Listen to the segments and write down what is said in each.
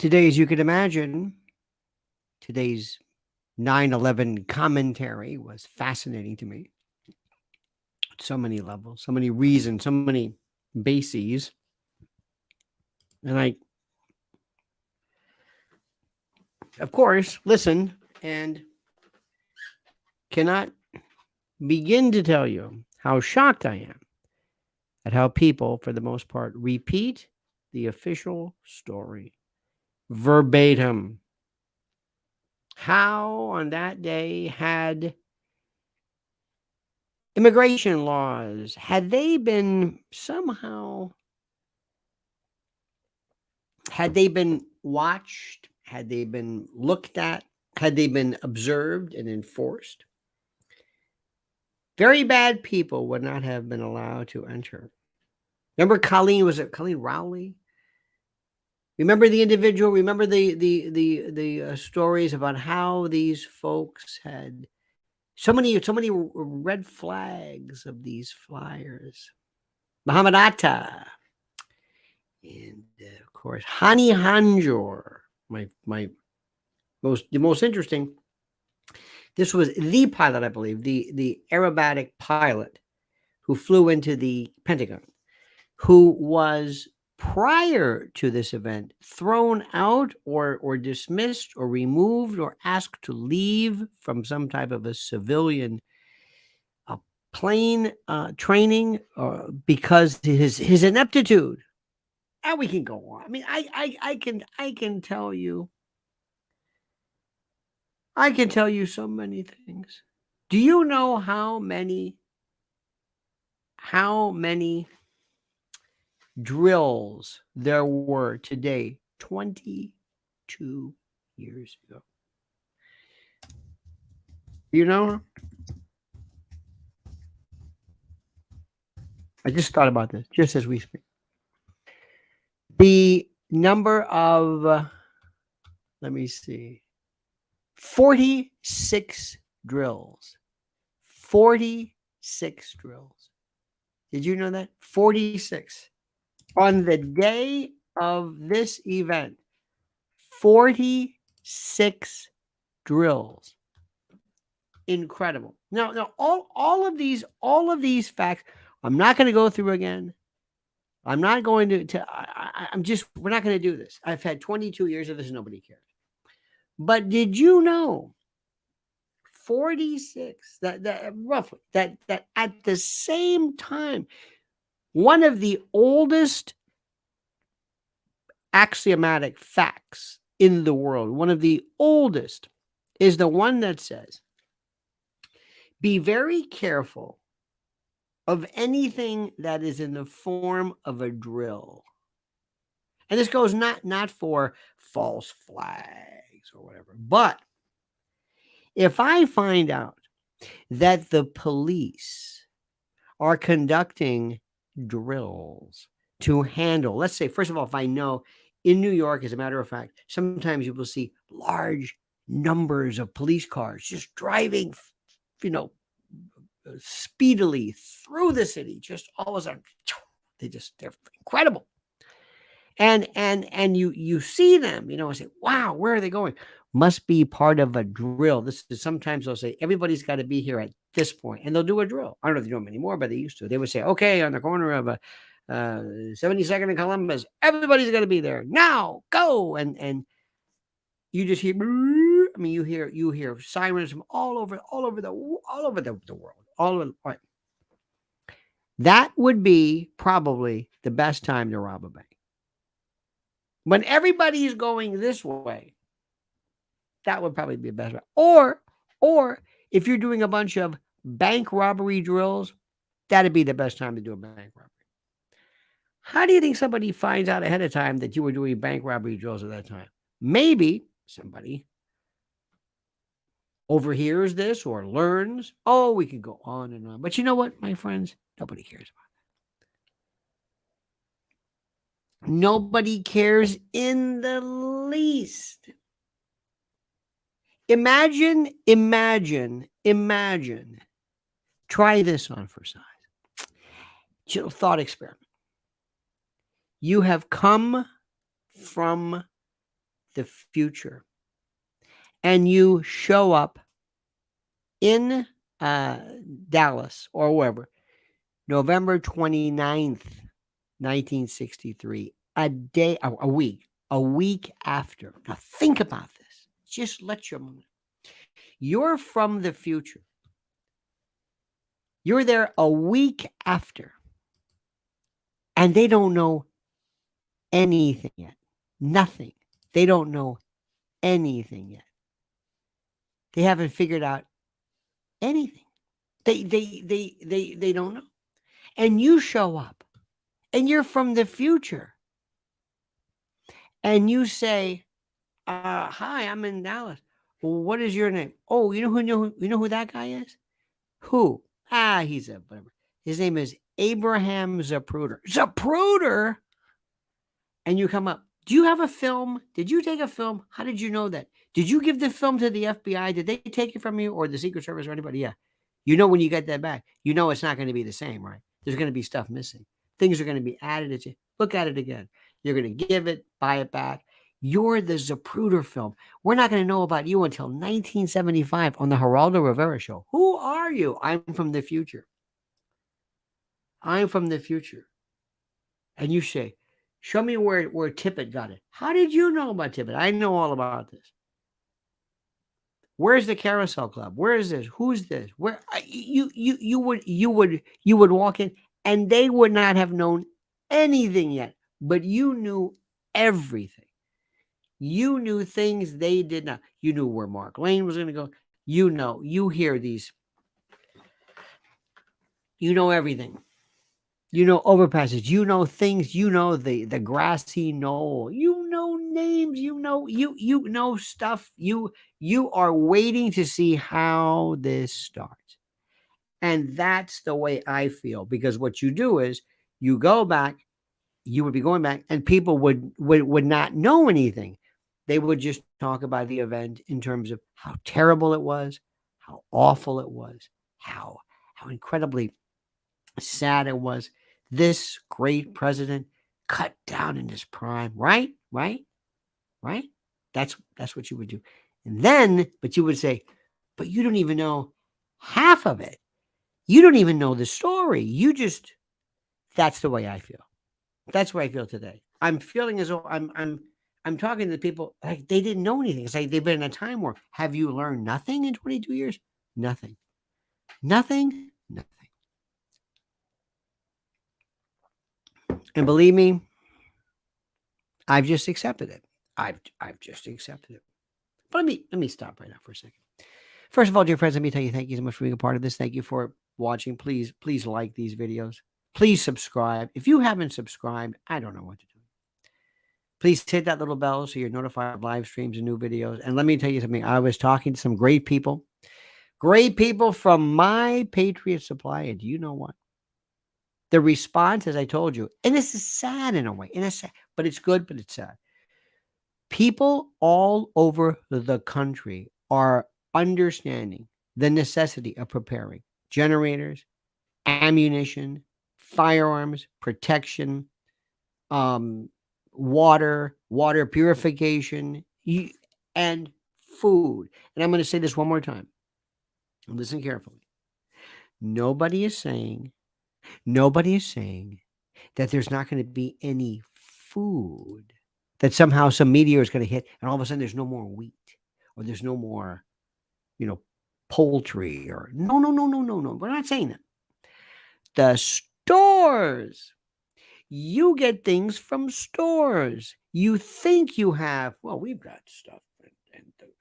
Today, as you can imagine, today's 9/11 commentary was fascinating to me. So many levels, so many reasons, so many bases. And I, of course, listen and cannot begin to tell you how shocked I am at how people, for the most part, repeat the official story verbatim. How on that day had immigration laws, had they been somehow, had they been watched, had they been looked at, had they been observed and enforced, very bad people would not have been allowed to enter. Remember Colleen, was it Colleen Rowley? Remember the individual, remember the stories about how these folks had so many red flags of these flyers. Muhammad Atta, and of course Hani Hanjour. My the most interesting. This was the pilot, I believe, the aerobatic pilot who flew into the Pentagon, who was prior to this event thrown out or dismissed or removed or asked to leave from some type of a civilian plane training because his ineptitude. And we can go on. I mean, I can tell you. I can tell you so many things. Do you know how many drills there were today 22 years ago? You know? I just thought about this just as we speak. The number of, let me see, 46 drills. 46 drills. Did you know that? 46. On the day of this event, 46 drills. Incredible. Now all of these facts, I'm not going to go through again. I'm not going to we're not going to do this. I've had 22 years of this, nobody cares. But did you know 46 that roughly that at the same time, one of the oldest axiomatic facts in the world, one of the oldest, is the one that says, be very careful of anything that is in the form of a drill. And this goes not for false flags or whatever, but if I find out that the police are conducting drills to handle, let's say, first of all, if I know in New York, as a matter of fact, sometimes you will see large numbers of police cars just driving, speedily through the city, just all of a sudden, they're incredible. And you see them, and say, wow, where are they going? Must be part of a drill. This is, sometimes they'll say, everybody's got to be here at this point, and they'll do a drill. I don't know if they do them anymore, but they used to. They would say, okay, on the corner of 72nd and Columbus, everybody's got to be there now. Go, and you just hear. I mean, you hear sirens from all over the world. All right. That would be probably the best time to rob a bank. When everybody is going this way, that would probably be the best way. Or if you're doing a bunch of bank robbery drills, that'd be the best time to do a bank robbery. How do you think somebody finds out ahead of time that you were doing bank robbery drills at that time? Maybe somebody overhears this or learns. Oh, we could go on and on. But you know what, my friends? Nobody cares about that. Nobody cares in the least. Imagine. Try this on for size. Thought experiment. You have come from the future and you show up in Dallas or wherever, November 29th, 1963, a week after. Now think about this. Just let your mind. You're from the future. You're there a week after, and they don't know anything yet. Nothing. They don't know anything yet. They haven't figured out anything. They don't know. And you show up, and you're from the future, and you say, "Hi, I'm in Dallas. Well, what is your name? Oh, you know who that guy is? Who? He's a whatever. His name is Abraham Zapruder. Zapruder." And you come up. Do you have a film? Did you take a film? How did you know that? Did you give the film to the FBI? Did they take it from you or the Secret Service or anybody? Yeah. You know when you get that back, you know it's not going to be the same, right? There's going to be stuff missing. Things are going to be added at you. Look at it again. You're going to give it, buy it back. You're the Zapruder film. We're not going to know about you until 1975 on the Geraldo Rivera show. Who are you? I'm from the future. I'm from the future. And you say, show me where Tippett got it. How did you know about Tippett? I know all about this. Where's the Carousel Club? Where is this? Who's this? Where you would walk in and they would not have known anything yet, but you knew everything. You knew things they did not. You knew where Mark Lane was going to go. You know, you hear these. You know everything. You know overpasses. You know things. You know the grassy knoll. You know names. You know stuff. You are waiting to see how this starts, and that's the way I feel. Because what you do is you go back. You would be going back, and people would not know anything. They would just talk about the event in terms of how terrible it was, how awful it was, how incredibly sad it was. This great president cut down in his prime, right? That's what you would do. And then, but you would say, but you don't even know half of it. You don't even know the story. That's the way I feel. That's the way I feel today. I'm feeling as though I'm talking to people like they didn't know anything. It's like they've been in a time warp. Have you learned nothing in 22 years? Nothing. Nothing. And believe me, I've just accepted it. I've just accepted it. But let me stop right now for a second. First of all, dear friends, let me tell you thank you so much for being a part of this. Thank you for watching. Please like these videos. Please subscribe. If you haven't subscribed, I don't know what to do. Please hit that little bell so you're notified of live streams and new videos. And let me tell you something. I was talking to some great people from my Patriot Supply. And do you know what? The response, as I told you, and this is sad in a way, but it's good, but it's sad. People all over the country are understanding the necessity of preparing generators, ammunition, firearms, protection, water purification, and food. And I'm going to say this one more time. Listen carefully. Nobody is saying that there's not going to be any food, that somehow some meteor is going to hit and all of a sudden there's no more wheat or there's no more, poultry or no. We're not saying that. The stores, you get things from stores. You think you have, well, we've got stuff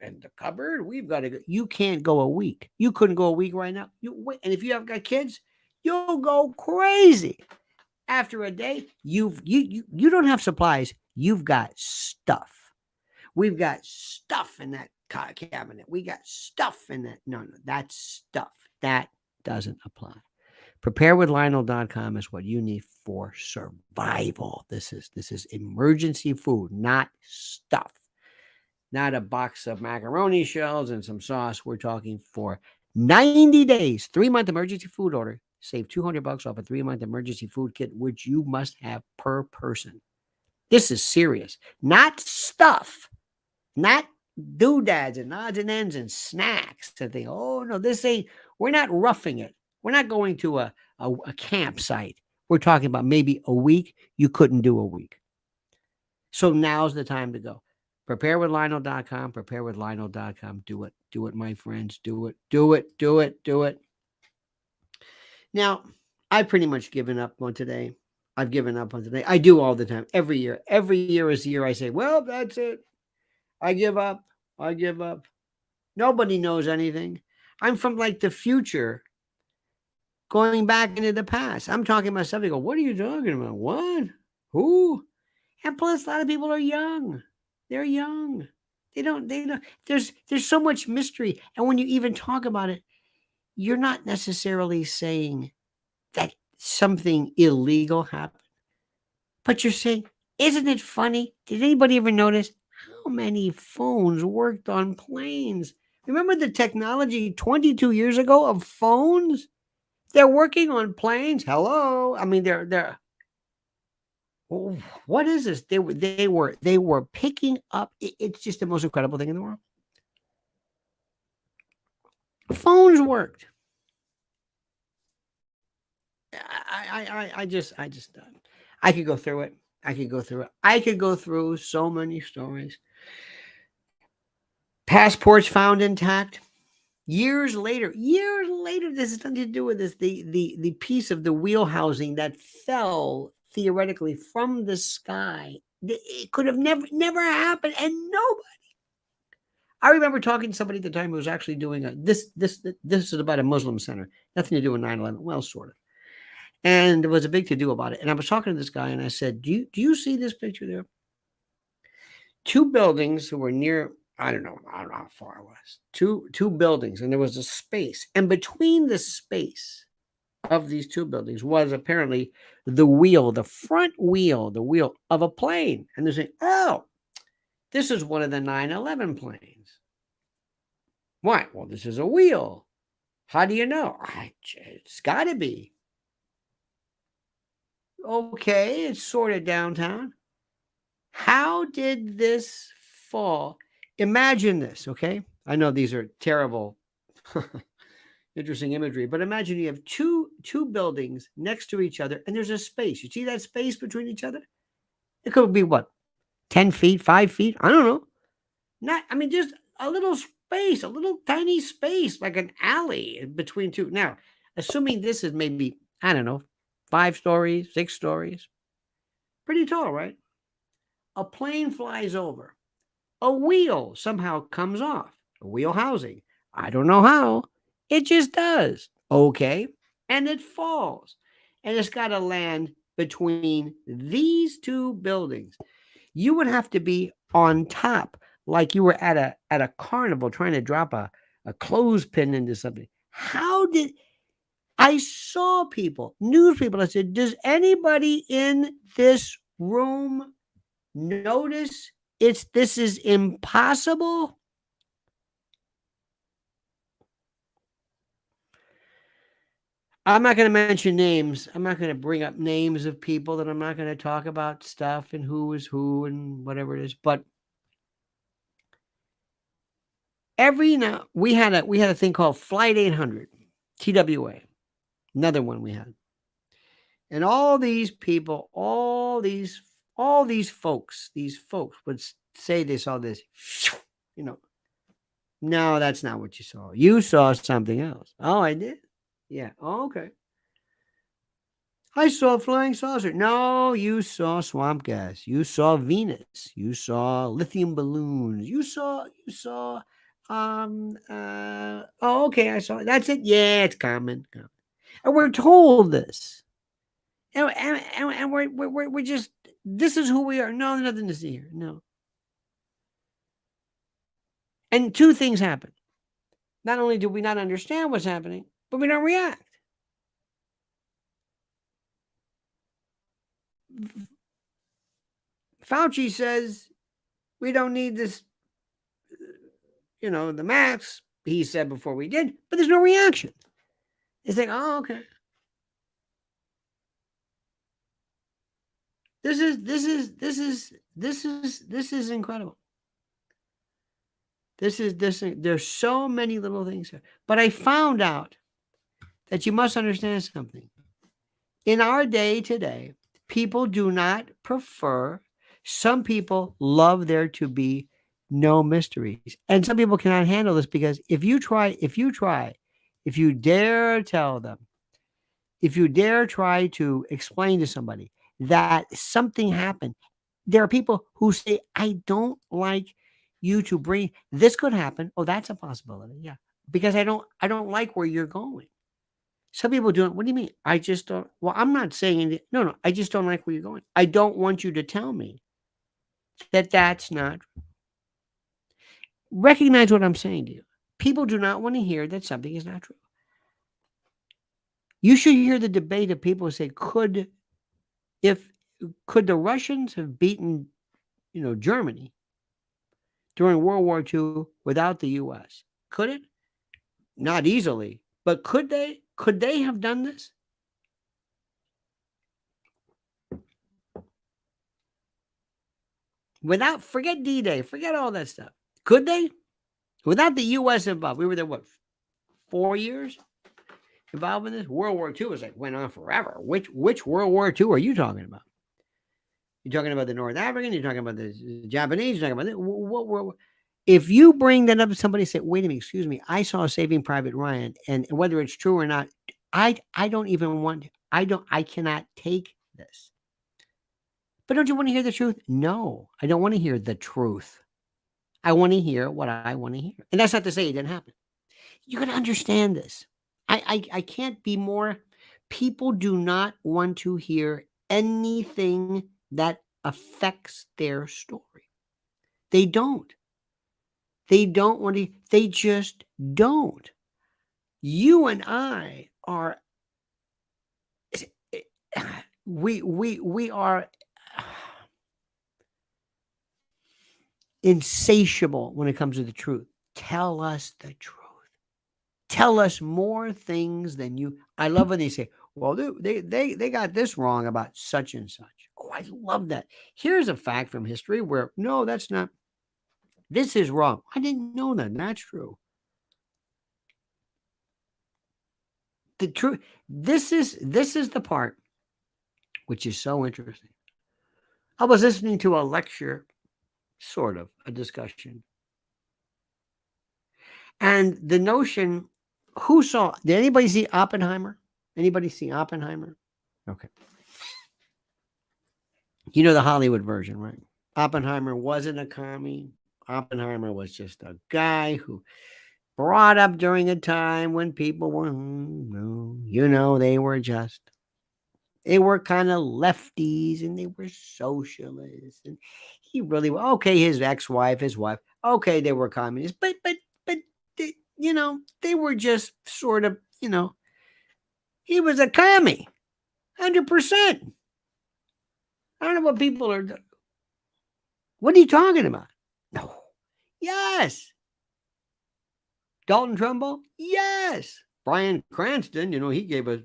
and the cupboard. We've got to. You can't go a week. You couldn't go a week right now. And if you have got kids, you'll go crazy. After a day, you don't have supplies. You've got stuff. We've got stuff in that cabinet. We got stuff in that. No, that's stuff. That doesn't apply. Preparewithlionel.com is what you need for survival. This is emergency food, not stuff. Not a box of macaroni shells and some sauce. We're talking for 90 days, 3-month emergency food order. Save $200 off a 3-month emergency food kit, which you must have per person. This is serious, not stuff. not doodads and odds and ends and snacks and think, oh no, this ain't, we're not roughing it. We're not going to a campsite. We're talking about maybe a week. You couldn't do a week. So now's the time to go. Preparewithlionel.com, preparewithlionel.com. Do it. Do it, my friends. Do it. Do it. Do it. Do it. Now, I've pretty much given up on today. I've given up on today. I do all the time. Every year. Every year is the year I say, well, that's it. I give up. I give up. Nobody knows anything. I'm from like the future going back into the past. I'm talking about stuff. They go, what are you talking about? What? Who? And plus, a lot of people are young. They're young. They don't, there's so much mystery. And when you even talk about it, you're not necessarily saying that something illegal happened, but you're saying, isn't it funny? Did anybody ever notice how many phones worked on planes? Remember the technology 22 years ago of phones? They're working on planes. Hello. I mean, they're what is this? They were picking up. It's just the most incredible thing in the world. Phones worked. I just I could go through it. I could go through it. I could go through so many stories. Passports found intact. Years later, this has nothing to do with this. The piece of the wheel housing that fell theoretically from the sky. It could have never happened, and nobody. I remember talking to somebody at the time who was actually doing this is about a Muslim center, nothing to do with 9/11. Well, sort of. And there was a big to do about it. And I was talking to this guy, and I said, "Do you see this picture there? Two buildings who were near. I don't know how far it was. Two buildings, and there was a space, and between the space of these two buildings was apparently the wheel, the front wheel, the wheel of a plane. And they're saying, oh, this is one of the 9/11 planes. Why? Well, this is a wheel. How do you know? It's got to be. Okay, it's sort of downtown. How did this fall? Imagine this, okay? I know these are terrible, interesting imagery, but imagine you have two buildings next to each other, and there's a space. You see that space between each other? It could be what, 10 feet, 5 feet? I don't know. Not, I mean, just a little space, a little tiny space, like an alley between two. Now, assuming this is maybe, I don't know, 5 stories, 6 stories, pretty tall, right? A plane flies over. A wheel somehow comes off. A wheel housing. I don't know how. It just does. Okay. And it falls. And it's got to land between these two buildings. You would have to be on top, like you were at a carnival trying to drop a clothespin into something. How did I saw people, news people, I said, does anybody in this room notice this is impossible? I'm not going to mention names. I'm not going to bring up names of people, that I'm not going to talk about stuff and who is who and whatever it is. But every now we had a thing called Flight 800, TWA. Another one we had. And all these people, these folks would say they saw this, you know. No, that's not what you saw. You saw something else. Oh, I did? Yeah. Oh, okay. I saw a flying saucer. No, you saw swamp gas. You saw Venus. You saw lithium balloons. Oh, okay, I saw it. That's it. Yeah, it's common. And we're told this. And we're just, this is who we are. No, nothing to see here. No. And two things happen. Not only do we not understand what's happening, but we don't react. Fauci says we don't need this, the masks. He said before we did, but there's no reaction. It's like, oh, okay. This is incredible. There's so many little things here. But I found out that you must understand something. In our day today, people do not prefer, some people love there to be no mysteries. And some people cannot handle this because if you dare tell them, if you dare try to explain to somebody that something happened, there are people who say, I don't like you to bring this could happen. Oh, that's a possibility. Yeah. Because I don't like where you're going. Some people do it. What do you mean? I just don't. Well, I'm not saying anything. No, no. I just don't like where you're going. I don't want you to tell me that that's not. Recognize what I'm saying to you. People do not want to hear that something is not true. You should hear the debate of people who say, if could the Russians have beaten, Germany during World War II without the U.S.? Could it? Not easily. But could they? Could they have done this? Forget D-Day, forget all that stuff. Could they? Without the U.S. involved, we were there, what, 4 years involved in this? World War II went on forever. Which World War II are you talking about? You're talking about the North African? You're talking about the Japanese? You're talking about what world? If you bring that up to somebody, say, wait a minute, excuse me, I saw Saving Private Ryan, and whether it's true or not, I don't even want, I cannot take this. But don't you want to hear the truth? No, I don't want to hear the truth. I want to hear what I want to hear. And that's not to say it didn't happen. You got to understand this. I can't be more. People do not want to hear anything that affects their story. They don't. They don't want to. They just don't. You and I are. We are insatiable when it comes to the truth. Tell us the truth. Tell us more things than you. I love when they say, well, they got this wrong about such and such. Oh, I love that. Here's a fact from history where, no, that's not. This is wrong. I didn't know that. That's true. The truth. This is the part which is so interesting. I was listening to a lecture, sort of a discussion. And the notion, did anybody see Oppenheimer? Anybody see Oppenheimer? Okay. You know the Hollywood version, right? Oppenheimer wasn't a commie. Oppenheimer was just a guy who brought up during a time when people were, they were kind of lefties and they were socialists. And he really, okay, his ex-wife, his wife, okay, they were communists, but they were just sort of, he was a commie, 100%. I don't know what people are. What are you talking about? No. Yes. Dalton Trumbull? Yes. Bryan Cranston, he gave us.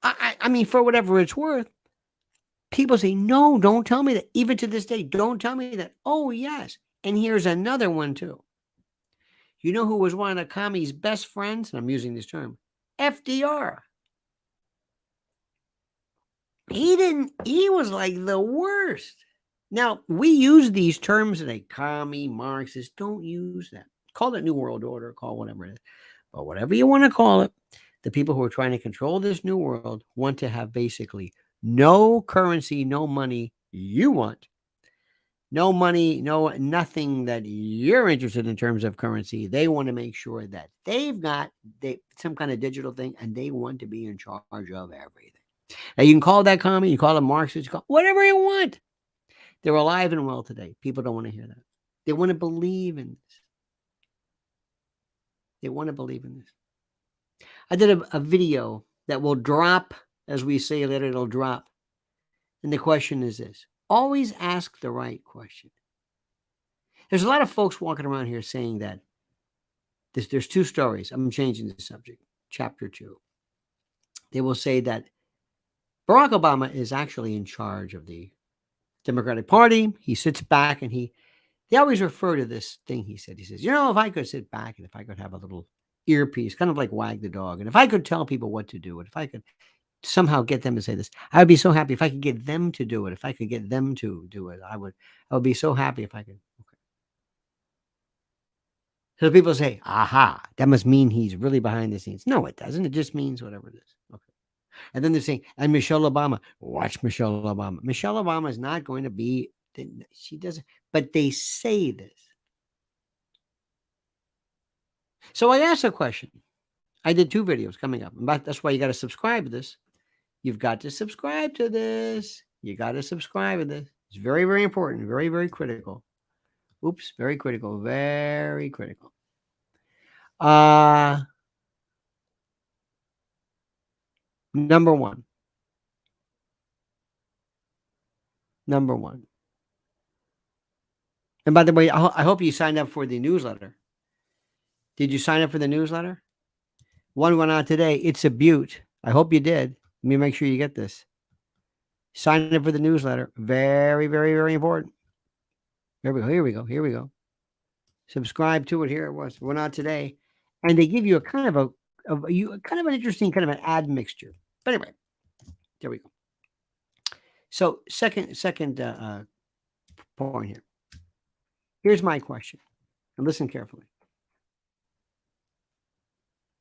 I mean, for whatever it's worth, people say, no, don't tell me that. Even to this day, don't tell me that. Oh, yes. And here's another one, too. You know who was one of the commies' best friends? And I'm using this term. FDR. He was like the worst. Now, we use these terms today, commie, Marxist. Don't use that. Call it New World Order, call whatever it is. But whatever you want to call it, the people who are trying to control this new world want to have basically no currency, no money you want. No money, nothing that you're interested in terms of currency. They want to make sure that they've got some kind of digital thing, and they want to be in charge of everything. Now, you can call that commie, you call it Marxist, you call whatever you want. They're alive and well today. People don't want to hear that. They want to believe in this. They want to believe in this. I did a video that will drop, as we say later, it'll drop. And the question is this. Always ask the right question. There's a lot of folks walking around here saying that there's two stories. I'm changing the subject. Chapter 2. They will say that Barack Obama is actually in charge of the Democratic Party. He sits back and They always refer to this thing he said. He says, if I could sit back and if I could have a little earpiece, kind of like wag the dog, and if I could tell people what to do, and if I could somehow get them to say this, I would be so happy if I could get them to do it. If I could get them to do it, I would be so happy if I could. Okay. So people say, aha, that must mean he's really behind the scenes. No, it doesn't. It just means whatever it is. Okay. And then they're saying, and Michelle Obama, watch Michelle Obama. Michelle Obama is not going to be, she doesn't, but they say this. So I asked a question. I did 2 videos coming up. That's why you got to subscribe to this. You've got to subscribe to this. You got to subscribe to this. It's very, very important. Very, very critical. Oops, very critical. Very critical. Number one. Number one. And by the way, I hope you signed up for the newsletter. Did you sign up for the newsletter? One went out today. It's a beaut. I hope you did. Let me make sure you get this. Sign up for the newsletter. Very, very, very important. Here we go. Here we go. Here we go. Subscribe to it. Here it was. Went out today, and they give you a kind of an interesting kind of an ad mixture. But anyway, there we go. So second point here. Here's my question, and listen carefully.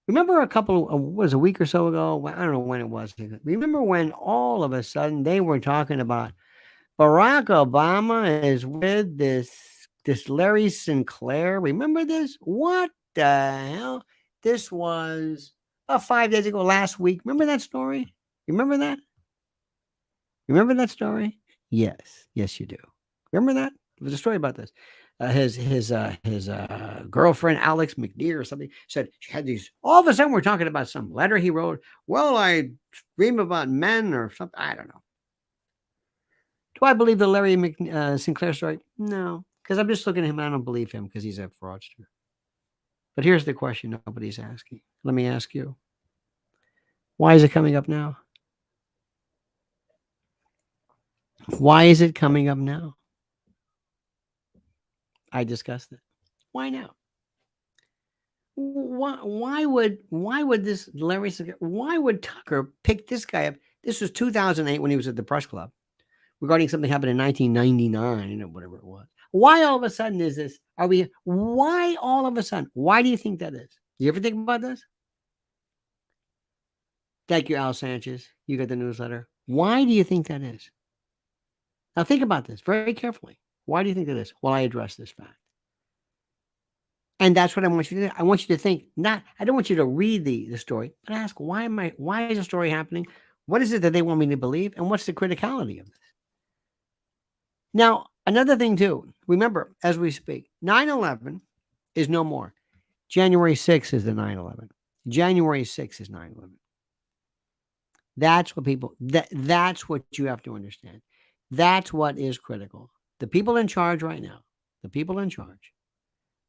Remember a week or so ago? I don't know when it was. Remember when all of a sudden they were talking about Barack Obama is with this Larry Sinclair? Remember this? What the hell? This was about 5 days ago, last week. Remember that story? You remember that? Remember that story? Yes. Yes, you do. Remember that? There was a story about this. His girlfriend, Alex McNear or something, said she had these. All of a sudden, we're talking about some letter he wrote. Well, I dream about men or something. I don't know. Do I believe the Larry Sinclair story? No, because I'm just looking at him. I don't believe him because he's a fraudster. But here's the question nobody's asking. Let me ask you. Why is it coming up now? Why is it coming up now? I discussed it. Why now? Why would this Larry Sinclair, why would Tucker pick this guy up? This was 2008 when he was at the press club regarding something happened in 1999 or whatever it was. Why all of a sudden is this? Why all of a sudden? Why do you think that is? You ever think about this? Thank you, Al Sanchez. You got the newsletter. Why do you think that is? Now think about this very carefully. Why do you think that is? Well, I address this fact. And that's what I want you to do. I want you to think, I don't want you to read the story, but ask, why is the story happening? What is it that they want me to believe? And what's the criticality of this? Now, another thing too, remember, as we speak, 9/11 is no more. January 6th is the 9/11. January 6th is 9/11. That's what that's what you have to understand. That's what is critical. The people in charge right now,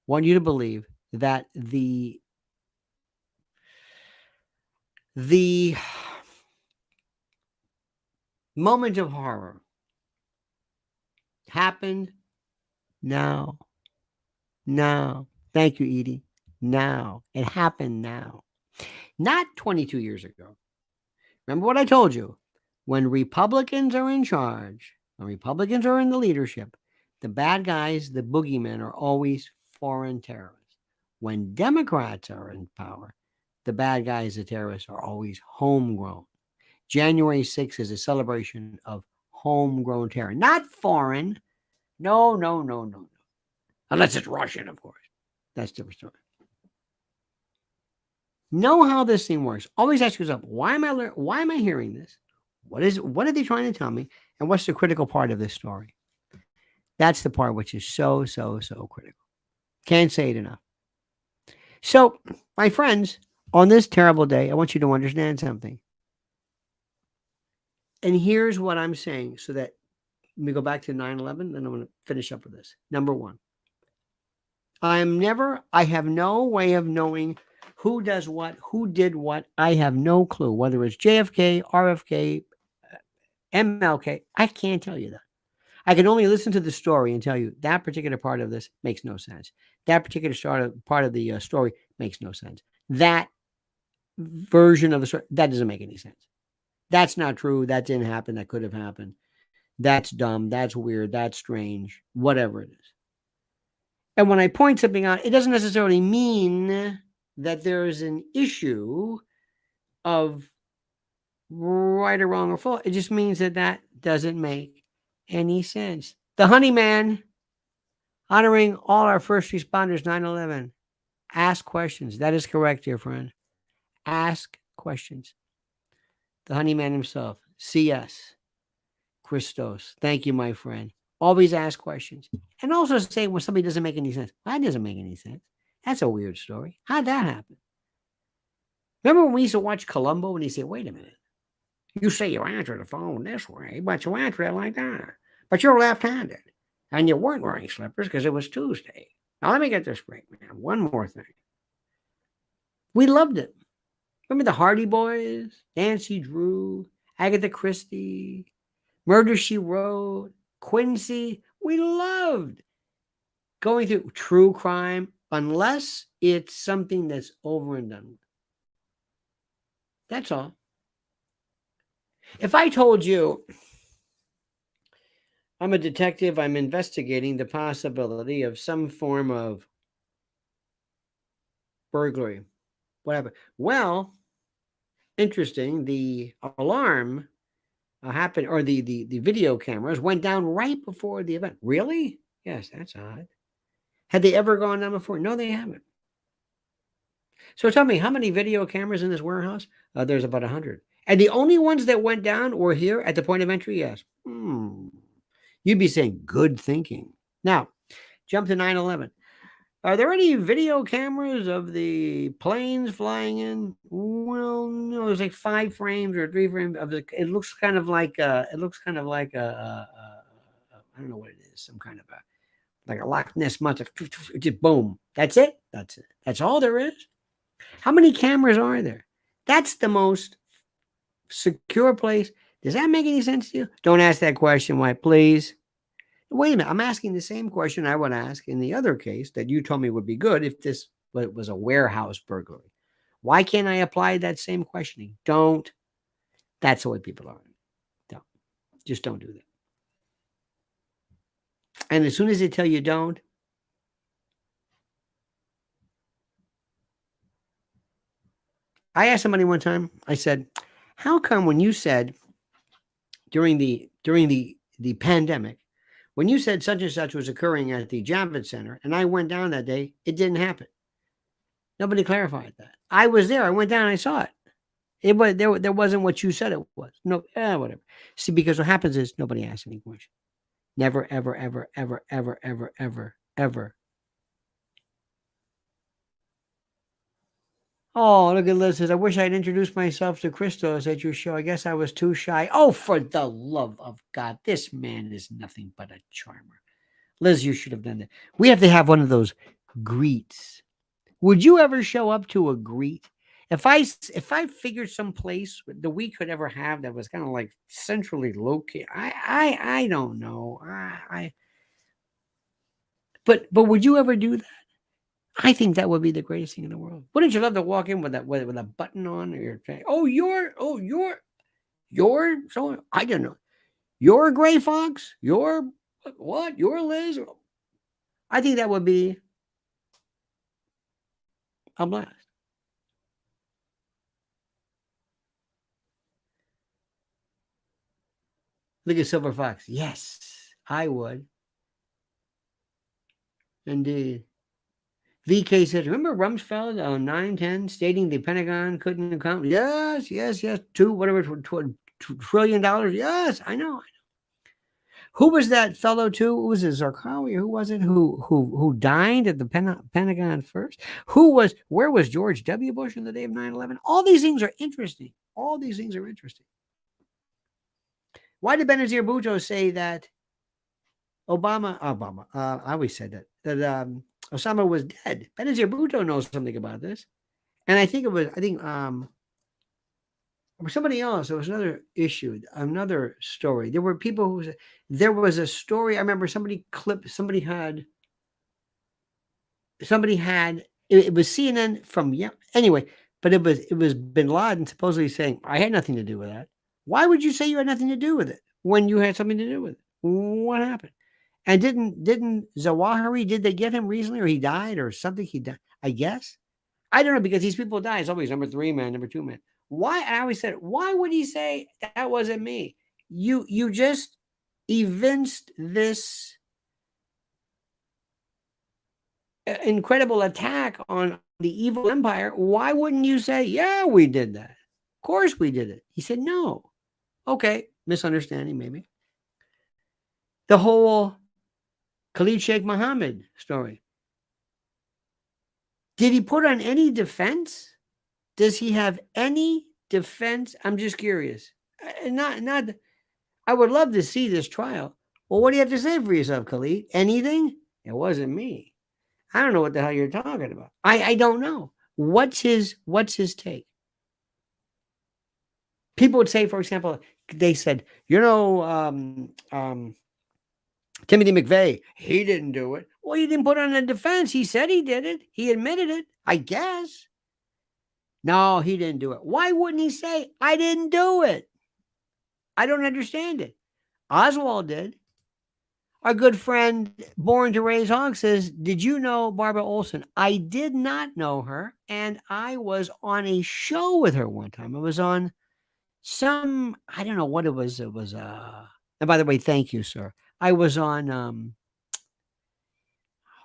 want you to believe that the moment of horror happened now. Thank you, Edie. Now. It happened now. Not 22 years ago. Remember what I told you? When Republicans are in charge, when Republicans are in the leadership, the bad guys, the boogeymen, are always foreign terrorists. When Democrats are in power, the bad guys, the terrorists, are always homegrown. January 6th is a celebration of homegrown terror, not foreign. No. Unless it's Russian, of course. That's a different story. Know how this thing works. Always ask yourself, why am I hearing this? What are they trying to tell me? And what's the critical part of this story? That's the part which is so critical. Can't say it enough. So, my friends, on this terrible day, I want you to understand something. And here's what I'm saying so that let me go back to 9/11, then I'm going to finish up with this. Number one, I have no way of knowing who does what, who did what. I have no clue, whether it's JFK, RFK, MLK. I can't tell you that. I can only listen to the story and tell you that particular part of this makes no sense. That particular part of the story makes no sense. That version of the story, that doesn't make any sense. That's not true. That didn't happen. That could have happened. That's dumb. That's weird. That's strange. Whatever it is. And when I point something out, it doesn't necessarily mean that there's an issue of right or wrong or false. It just means that that doesn't make any sense. The Honeyman, honoring all our first responders, 9/11. Ask questions. That is correct, dear friend. Ask questions. The Honeyman himself, C.S. Christos. Thank you, my friend. Always ask questions. And also say when somebody doesn't make any sense. That doesn't make any sense. That's a weird story. How'd that happen? Remember when we used to watch Columbo and he said, wait a minute. You say you answer the phone this way, but you answer it like that. But you're left-handed. And you weren't wearing slippers because it was Tuesday. Now let me get this straight, man. One more thing. We loved it. Remember the Hardy Boys? Nancy Drew, Agatha Christie, Murder, She Wrote, Quincy. We loved going through true crime unless it's something that's over and done with. That's all. If I told you I'm a detective, I'm investigating the possibility of some form of burglary, whatever. Well, interesting, the alarm happened, or the video cameras went down right before the event. Really? Yes, that's odd. Had they ever gone down before? No, they haven't. So tell me, how many video cameras in this warehouse? There's about 100. And the only ones that went down were here at the point of entry? Yes. You'd be saying good thinking. Now, jump to 9/11. Are there any video cameras of the planes flying in? Well, no, there's like 5 frames or 3 frames of the. It looks kind of like I don't know what it is, some kind of like a Loch Ness monster. Just boom. That's it. That's it. That's all there is. How many cameras are there? That's the most secure place. Does that make any sense to you? Don't ask that question, why, please. Wait a minute. I'm asking the same question I would ask in the other case that you told me would be good if this was a warehouse burglary. Why can't I apply that same questioning? Don't. That's the way people are. Don't. Just don't do that. And as soon as they tell you don't, I asked somebody one time, I said, how come when you said during the pandemic, when you said such and such was occurring at the Javits Center, and I went down that day, it didn't happen? Nobody clarified that. I was there. I went down and I saw it. It was there wasn't what you said it was. No, whatever. See, because what happens is nobody asks any question. Never, ever, ever, ever, ever, ever, ever, ever. Oh, look at Liz says, I wish I'd introduced myself to Christos at your show. I guess I was too shy. Oh, for the love of God. This man is nothing but a charmer. Liz, you should have done that. We have to have one of those greets. Would you ever show up to a greet? If I figured some place that we could ever have that was kind of like centrally located, I don't know. But would you ever do that? I think that would be the greatest thing in the world. Wouldn't you love to walk in with that with a button on, or you're saying, you're so I don't know. You're Gray Fox? You're what? You're Liz? I think that would be a blast. Look at Silver Fox. Yes, I would. Indeed. VK says, remember Rumsfeld on 9/10 stating the Pentagon couldn't account? Yes. $2 trillion. Yes, I know. Who was that fellow too? Who was it, Zarqawi? Who was it who dined at the Pentagon first? Where was George W. Bush on the day of 9/11? All these things are interesting. All these things are interesting. Why did Benazir Bhutto say that Obama, I always said that Osama was dead? Benazir Bhutto knows something about this. And I think somebody else. There was another issue, another story. There were people who there was a story. I remember somebody clipped. Somebody had it was CNN from yeah. Anyway, but it was Bin Laden supposedly saying I had nothing to do with that. Why would you say you had nothing to do with it when you had something to do with it? What happened? And didn't Zawahiri, did they get him recently or he died or something? He died, I guess. I don't know because these people die. It's always number 3 man, number 2 man. Why? I always said, why would he say that wasn't me? You just evinced this incredible attack on the evil empire. Why wouldn't you say, yeah, we did that? Of course we did it. He said, no. Okay, misunderstanding maybe. The whole Khalid Sheikh Mohammed story. Did he put on any defense? Does he have any defense? I'm just curious. Not. I would love to see this trial. Well, what do you have to say for yourself, Khalid? Anything? It wasn't me. I don't know what the hell you're talking about. I don't know. What's his take? People would say, for example, they said, Timothy McVeigh, he didn't do it. Well, he didn't put on a defense. He said he did it. He admitted it, I guess. No, he didn't do it. Why wouldn't he say, I didn't do it? I don't understand it. Oswald did. Our good friend, Born to Raise Hog, says, did you know Barbara Olson? I did not know her, and I was on a show with her one time. I was on I don't know what it was. It was, and by the way, thank you, sir. I was on,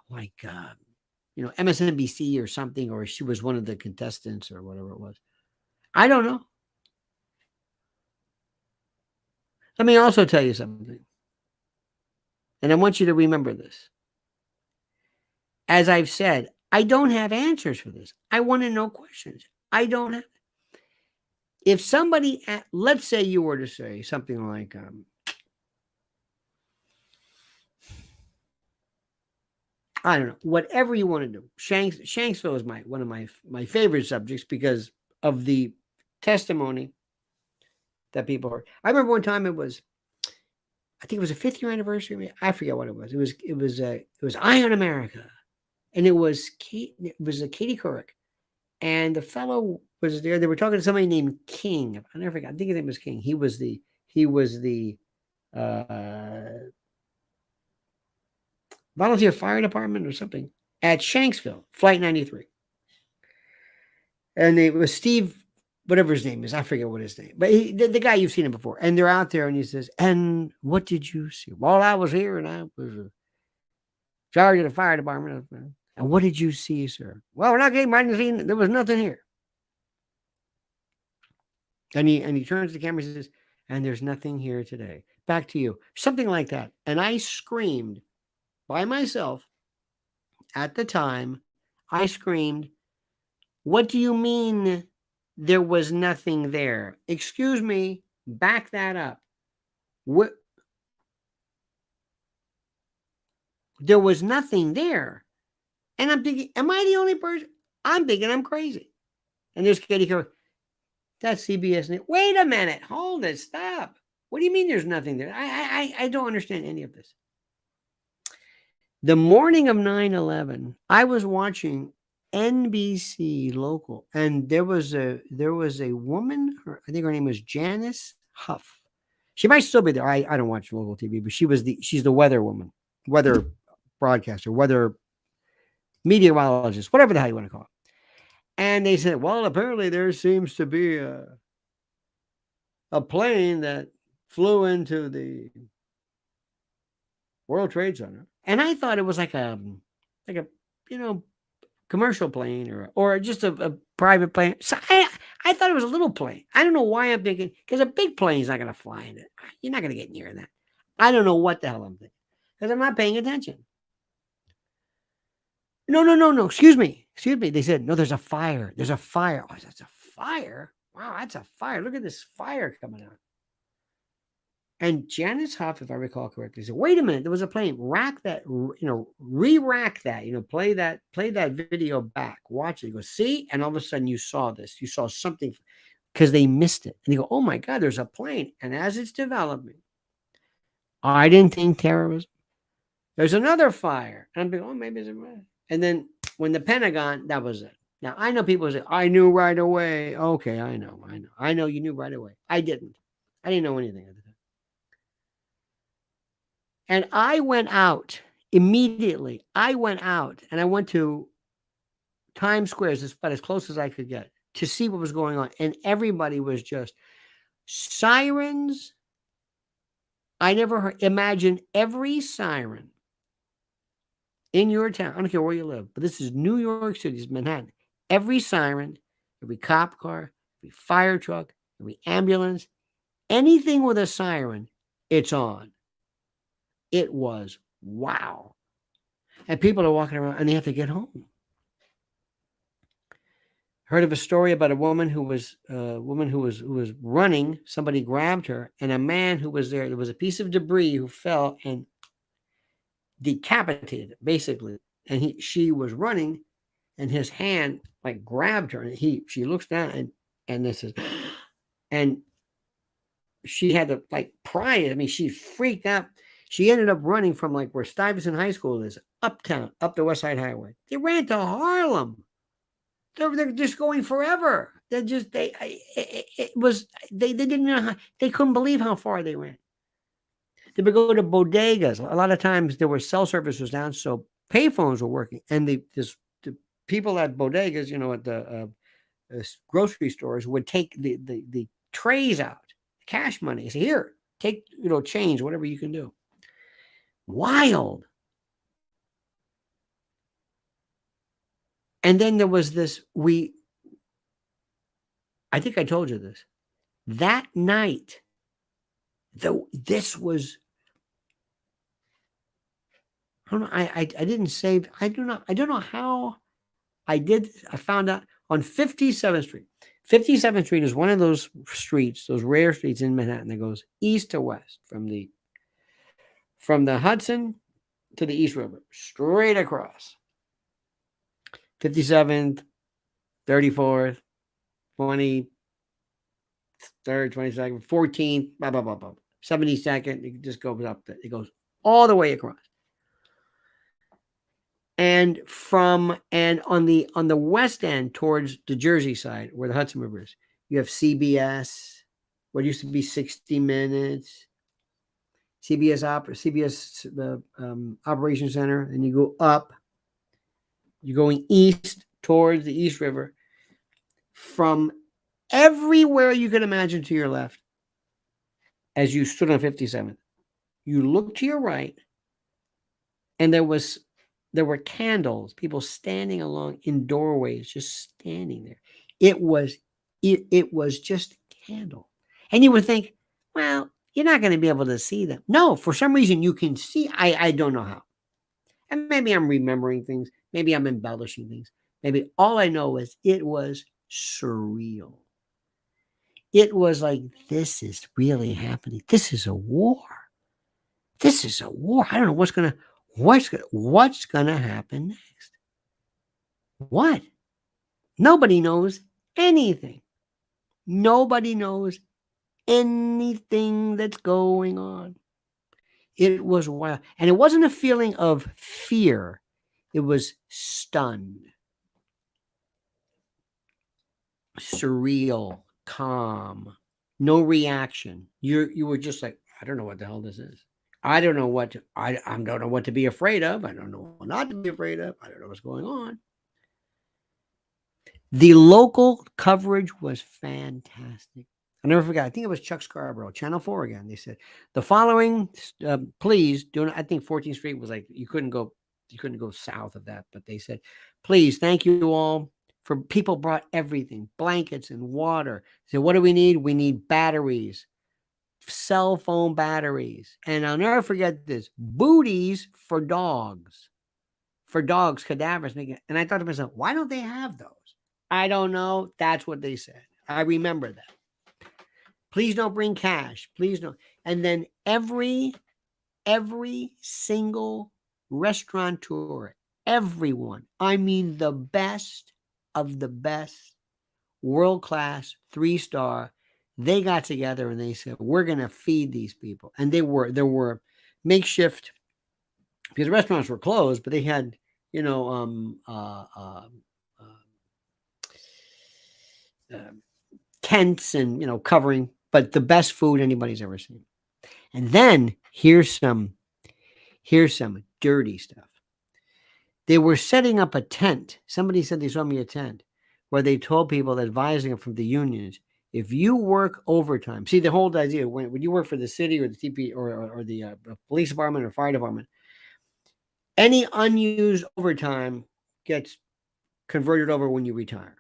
my God, MSNBC or something, or she was one of the contestants or whatever it was. I don't know. Let me also tell you something. And I want you to remember this. As I've said, I don't have answers for this. I want to know questions. I don't have. If somebody, let's say you were to say something like, I don't know, whatever you want to do. Shanksville is one of my favorite subjects because of the testimony that people heard. I remember one time I think it was a 5th year anniversary. I forget what it was. It was Eye on America, and it was Katie Couric, and the fellow was there. They were talking to somebody named King. I never forgot. I think his name was King. He was the volunteer fire department or something at Shanksville, Flight 93. And it was Steve, whatever his name is. I forget what his name, but the guy, you've seen him before. And they're out there and he says, and what did you see? Well, I was here and I was in charge of the fire department. And what did you see, sir? Well, we're not getting right in scene. There was nothing here. And he turns to the camera and says, and there's nothing here today. Back to you. Something like that. And I screamed by myself at the time. I screamed, what do you mean there was nothing there? Excuse me, back that up. What? There was nothing there. And I'm thinking, am I the only person? I'm thinking I'm crazy. And there's Katie Couric. That's CBS. Wait a minute. Hold it. Stop. What do you mean there's nothing there? I don't understand any of this. The morning of 9/11, I was watching NBC local, and there was a woman. I think her name was Janice Huff. She might still be there. I don't watch local TV, but she's the weather woman, weather broadcaster, weather meteorologist, whatever the hell you want to call it. And they said, well, apparently there seems to be a plane that flew into the World Trade Center. And I thought it was like a commercial plane or just a private plane. So I thought it was a little plane. I don't know why I'm thinking, because a big plane is not going to fly in it. You're not going to get near that. I don't know what the hell I'm thinking because I'm not paying attention. No. Excuse me. They said, no, there's a fire. There's a fire. Oh, that's a fire? Wow, that's a fire. Look at this fire coming out. And Janice Huff, if I recall correctly, said, wait a minute, there was a plane. Rack that, re-rack that, play that video back. Watch it. Go, see? And all of a sudden you saw this. You saw something. because they missed it. And they go, oh my God, there's a plane. And as it's developing, I didn't think terrorism. There's another fire. And I'm thinking, oh, maybe it's a fire. And then when the Pentagon, that was it. Now, I know people say, I knew right away. Okay, I know. I know you knew right away. I didn't. I didn't know anything at the time. And I went out immediately. I went out and I went to Times Square, about as close as I could get, to see what was going on. And everybody was just sirens. I never heard, imagine every siren in your town. I don't care where you live, but this is New York City, it's Manhattan. Every siren, every cop car, every fire truck, every ambulance, anything with a siren, it's on. It was wow. And people are walking around and they have to get home. Heard of a story about a woman who was running. Somebody grabbed her, and a man who was there. There was a piece of debris who fell and decapitated, basically. And she was running, and his hand like grabbed her, and she looks down, and this is, and she had to like pry it. I mean, she freaked out. She ended up running from like where Stuyvesant High School is, uptown, up the West Side Highway. They ran to Harlem. They're just going forever. They're just they didn't know how, they couldn't believe how far they ran. They would go to bodegas. A lot of times there were cell service was down, so payphones were working, and the people at bodegas, at the grocery stores, would take the trays out, cash money. Say, here, take change, whatever you can do. Wild. And then there was this, I think I told you this. That night, this was, I don't know, I didn't save, I don't know how I did. I found out on 57th Street. 57th Street is one of those streets, those rare streets in Manhattan that goes east to west from the Hudson to the East River, straight across. 57th, 34th, 23rd, 22nd, 14th, blah, blah, blah, blah. 72nd, it just goes up. It goes all the way across. And on the west end towards the Jersey side, where the Hudson River is, you have CBS, what used to be 60 Minutes, CBS Operations Center, and you go up. You're going east towards the East River. From everywhere you could imagine to your left, as you stood on 57th, you look to your right, and there were candles, people standing along in doorways, just standing there. It was just a candle. And you would think, well, you're not going to be able to see them. No, for some reason you can see. I don't know how. And maybe I'm remembering things. Maybe I'm embellishing things. Maybe all I know is it was surreal. It was like, this is really happening. This is a war. This is a war. I don't know what's going to happen next. What? Nobody knows anything. Nobody knows anything that's going on. It was wild. And it wasn't a feeling of fear. It was stunned, surreal, calm, no reaction. You were just like, I don't know what the hell this is. I don't know what to be afraid of. I don't know what not to be afraid of. I don't know what's going on. The local coverage was fantastic. I never forgot. I think it was Chuck Scarborough, Channel 4 again. They said the following, please do not, I think 14th Street was like, you couldn't go south of that, but they said, please, thank you all. For people brought everything, blankets and water. So what do we need? We need batteries, cell phone batteries. And I'll never forget this, booties for dogs, cadavers. And I thought to myself, why don't they have those? I don't know. That's what they said. I remember that. Please don't bring cash. Please don't. And then every single restaurateur, everyone, I mean the best of the best, world-class, 3-star. They got together and they said, we're going to feed these people. And there were makeshift, because the restaurants were closed, but they had, tents and, covering, but the best food anybody's ever seen. And then here's some dirty stuff. They were setting up a tent. Somebody said they saw me a tent where they told people, advising them from the unions, if you work overtime, see the whole idea when you work for the city or the TP or the police department or fire department, any unused overtime gets converted over when you retire.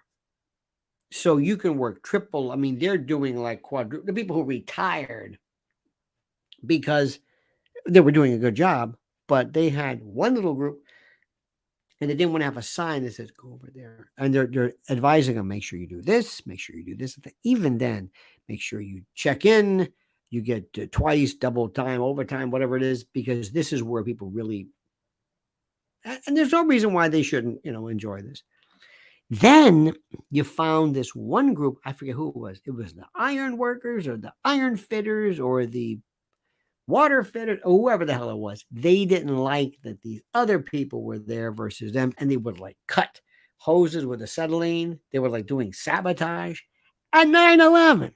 So you can work triple. I mean, they're doing like quadruple. The people who retired because they were doing a good job, but they had one little group and they didn't want to have a sign that says, go over there. And they're advising them, make sure you do this, make sure you do this. Even then, make sure you check in, you get twice, double time, overtime, whatever it is, because this is where people really, and there's no reason why they shouldn't, enjoy this. Then you found this one group, I forget who it was. It was the iron workers or the iron fitters or the water fitters or whoever the hell it was. They didn't like that these other people were there versus them. And they would like cut hoses with acetylene. They were like doing sabotage at 9/11.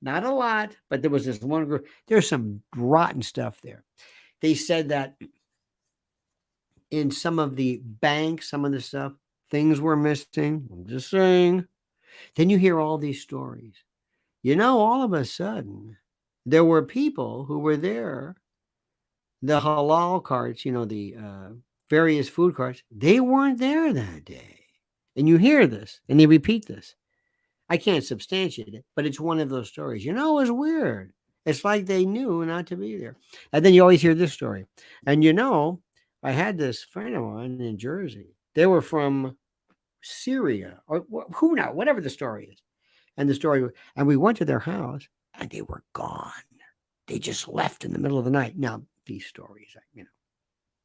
Not a lot, but there was this one group. There's some rotten stuff there. They said that in some of the banks, some of the stuff, things were missing. I'm just saying. Then you hear all these stories. All of a sudden, there were people who were there. The halal carts, the various food carts, they weren't there that day. And you hear this, and they repeat this. I can't substantiate it, but it's one of those stories. It's weird. It's like they knew not to be there. And then you always hear this story. And I had this friend of mine in Jersey. They were from Syria or who knows, whatever the story is. And we went to their house and they were gone. They just left in the middle of the night. Now, these stories,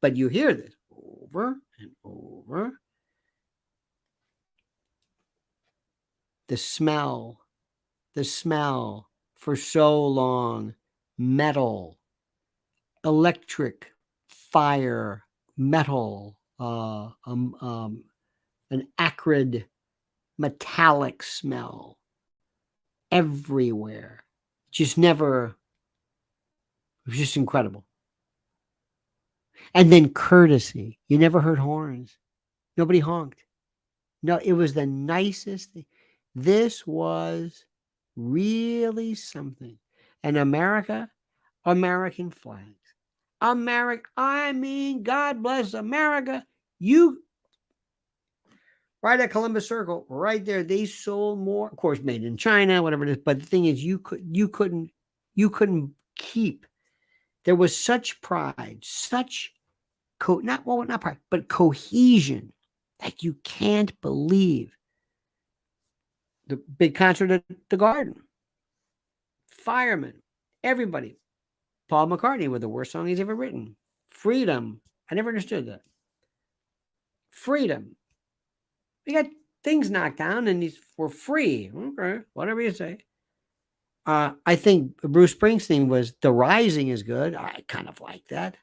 but you hear this over and over. The smell for so long, metal, electric, fire, metal, an acrid, metallic smell everywhere. It was just incredible. And then courtesy. You never heard horns. Nobody honked. No, it was the nicest thing. This was really something. And American flags. God bless America. Right at Columbus Circle, right there, they sold more, of course, made in China, whatever it is. But the thing is, you couldn't keep. There was such pride, such not pride, but cohesion. Like you can't believe. The big concert at the Garden. Firemen, everybody. Paul McCartney with the worst song he's ever written. Freedom. I never understood that. Freedom. We got things knocked down and these were free. Okay, whatever you say. I think Bruce Springsteen was The Rising is good. I kind of like that.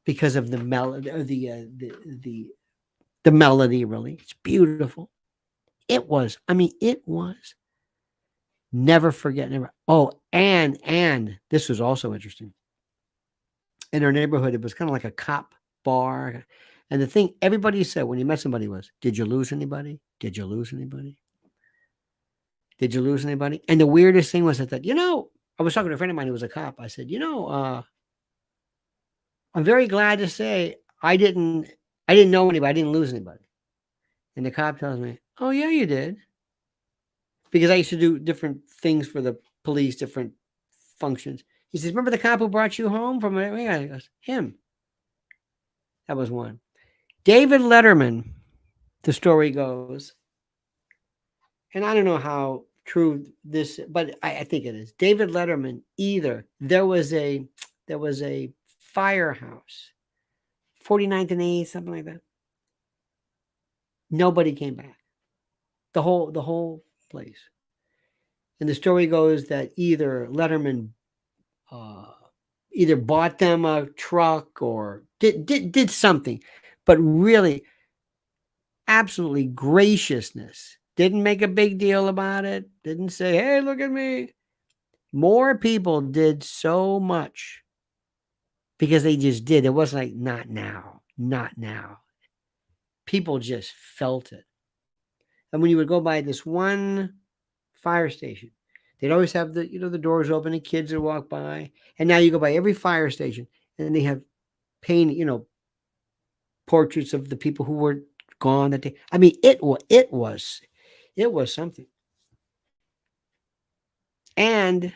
Because of the melody, the melody, really. It's beautiful. It was. Never forget. Never. Oh, and this was also interesting. In our neighborhood, it was kind of like a cop bar. And the thing everybody said when you met somebody was, did you lose anybody? Did you lose anybody? Did you lose anybody? And the weirdest thing was that, I was talking to a friend of mine who was a cop. I said, I'm very glad to say I didn't know anybody. I didn't lose anybody. And the cop tells me, oh, yeah, you did. Because I used to do different things for the police, different functions. He says, remember the cop who brought you home from he goes, him. That was one. David Letterman, the story goes, and I don't know how true this, but I think it is. David Letterman, there was a firehouse, 49th and 8th, something like that. Nobody came back. the whole place. And the story goes that either Letterman uh, either bought them a truck or did something, but really, absolutely graciousness. Didn't make a big deal about it. Didn't say, "Hey, look at me." More people did so much because they just did. It wasn't like, "Not now, not now." People just felt it. And when you would go by this one fire station, they'd always have the doors open and kids would walk by. And now you go by every fire station and they have paint, portraits of the people who were gone that day. I mean, it was something. And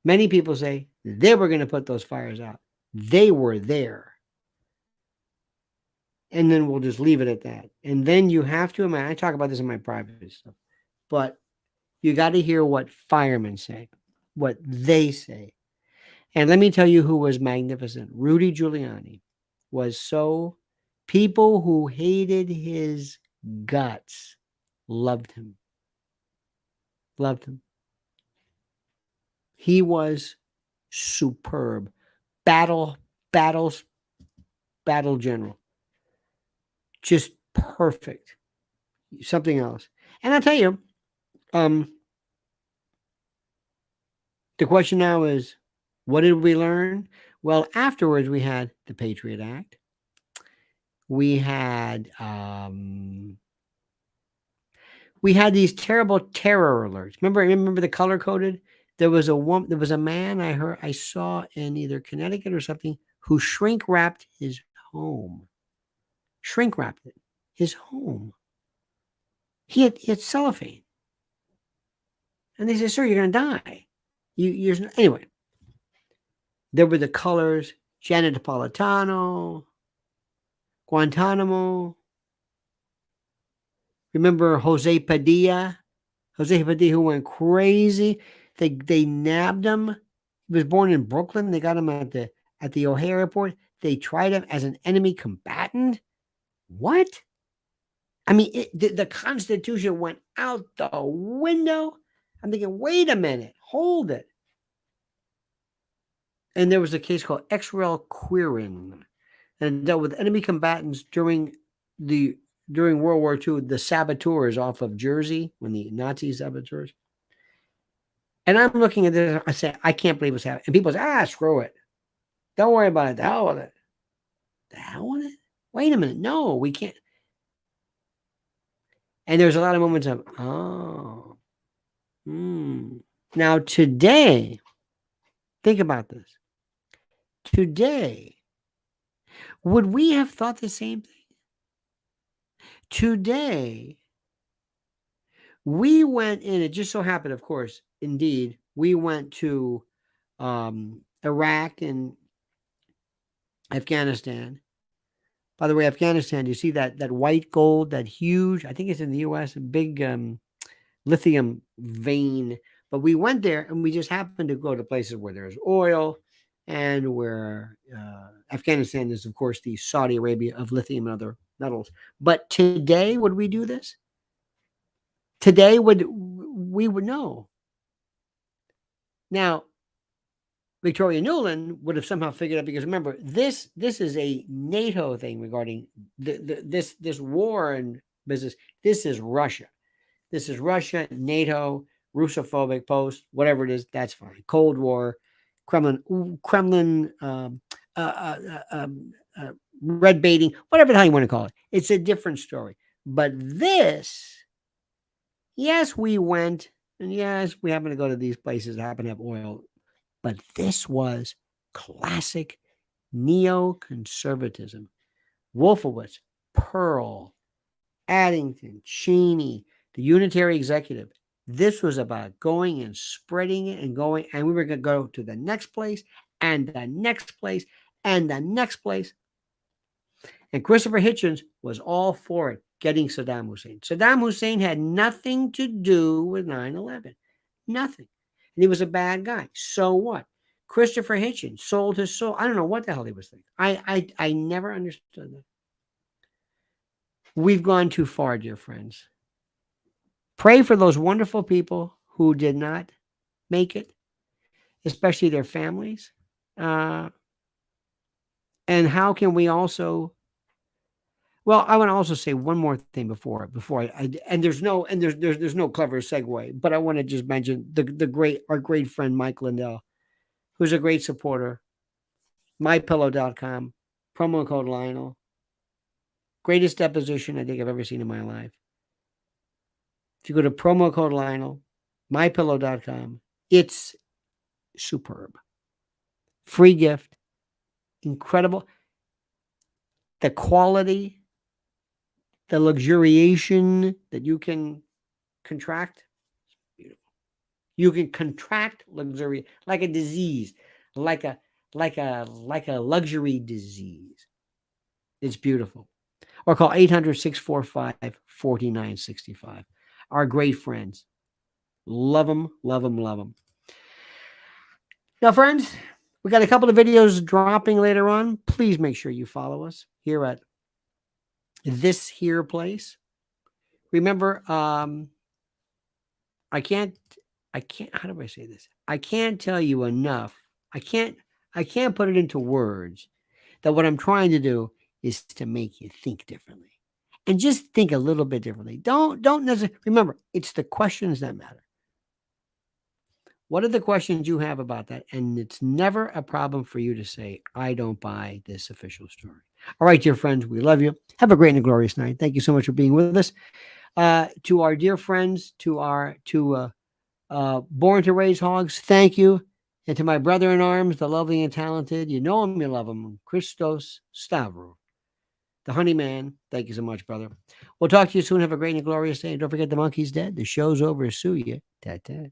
many people say they were going to put those fires out. They were there. And then we'll just leave it at that. And then you have to imagine, I talk about this in my private stuff, but you got to hear what firemen say, what they say. And let me tell you who was magnificent. Rudy Giuliani was so, people who hated his guts loved him. Loved him. He was superb. Battle general. Just perfect. Something else. And I'll tell you, the question now is, what did we learn? Well, afterwards we had the Patriot Act. We had these terrible terror alerts. Remember the color coded? There was a man I saw in either Connecticut or something who shrink wrapped his home. Shrink wrapped it. His home. He had cellophane. And they said, "Sir, you're going to die." Anyway. There were the colors, Janet Napolitano, Guantanamo. Remember Jose Padilla? Jose Padilla, who went crazy. They nabbed him. He was born in Brooklyn. They got him at the O'Hare Airport. They tried him as an enemy combatant. What? I mean, the Constitution went out the window. I'm thinking, wait a minute, hold it. And there was a case called X-Rel Quirin, and it dealt with enemy combatants during World War II, the saboteurs off of Jersey, when the Nazi saboteurs. And I'm looking at this, I say, I can't believe what's happening. And people say, screw it. Don't worry about it. The hell with it. The hell with it? Wait a minute. No, we can't. And there's a lot of moments of, Now today, think about this. Today, would we have thought the same thing? Today, we went in, it just so happened, of course, indeed, we went to Iraq and Afghanistan. By the way, Afghanistan, you see that white gold, that huge, I think it's in the US, a big lithium vein. But we went there and we just happened to go to places where there's oil and where Afghanistan is, of course, the Saudi Arabia of lithium and other metals. But today, would we do this? Today, we would know. Now, Victoria Nuland would have somehow figured out, because remember, this is a NATO thing regarding this war and business. This is Russia. This is Russia, NATO, Russophobic post, whatever it is. That's fine. Cold War, Kremlin, red baiting, whatever the hell you want to call it. It's a different story. But this, yes, we went, and yes, we happen to go to these places that happen to have oil. But this was classic neoconservatism. Wolfowitz, Pearl, Addington, Cheney, the Unitary Executive. This was about going and spreading it and going, and we were going to go to the next place and the next place and the next place. And Christopher Hitchens was all for it, getting Saddam Hussein. Saddam Hussein had nothing to do with 9/11. Nothing. And he was a bad guy. So what? Christopher Hitchens sold his soul. I don't know what the hell he was thinking. I never understood that. We've gone too far, dear friends. Pray for those wonderful people who did not make it, especially their families. Uh, and how can we also? Well, I want to also say one more thing before I and there's no clever segue, but I want to just mention our great friend Mike Lindell, who's a great supporter. MyPillow.com, promo code Lionel. Greatest deposition I think I've ever seen in my life. If you go to promo code Lionel, mypillow.com, it's superb. Free gift, incredible. The quality, the luxuriation that you can contract, beautiful. You can contract luxury like a disease, like a luxury disease. It's beautiful. Or call 800-645-4965. Our great friends. Love them, love them, love them. Now, friends, we got a couple of videos dropping later on. Please make sure you follow us here at this here place. Remember, I can't, how do I say this? I can't tell you enough. I can't put it into words that what I'm trying to do is to make you think differently. And just think a little bit differently. Don't necessarily, remember, it's the questions that matter. What are the questions you have about that? And it's never a problem for you to say, I don't buy this official story. All right, dear friends, we love you. Have a great and glorious night. Thank you so much for being with us. To our dear friends, to Born to Raise Hogs, thank you. And to my brother in arms, the lovely and talented, you know him, you love him, Christos Stavro, the honey man. Thank you so much, brother. We'll talk to you soon. Have a great and glorious day. And don't forget the monkey's dead. The show's over. Sue you. Ta-ta.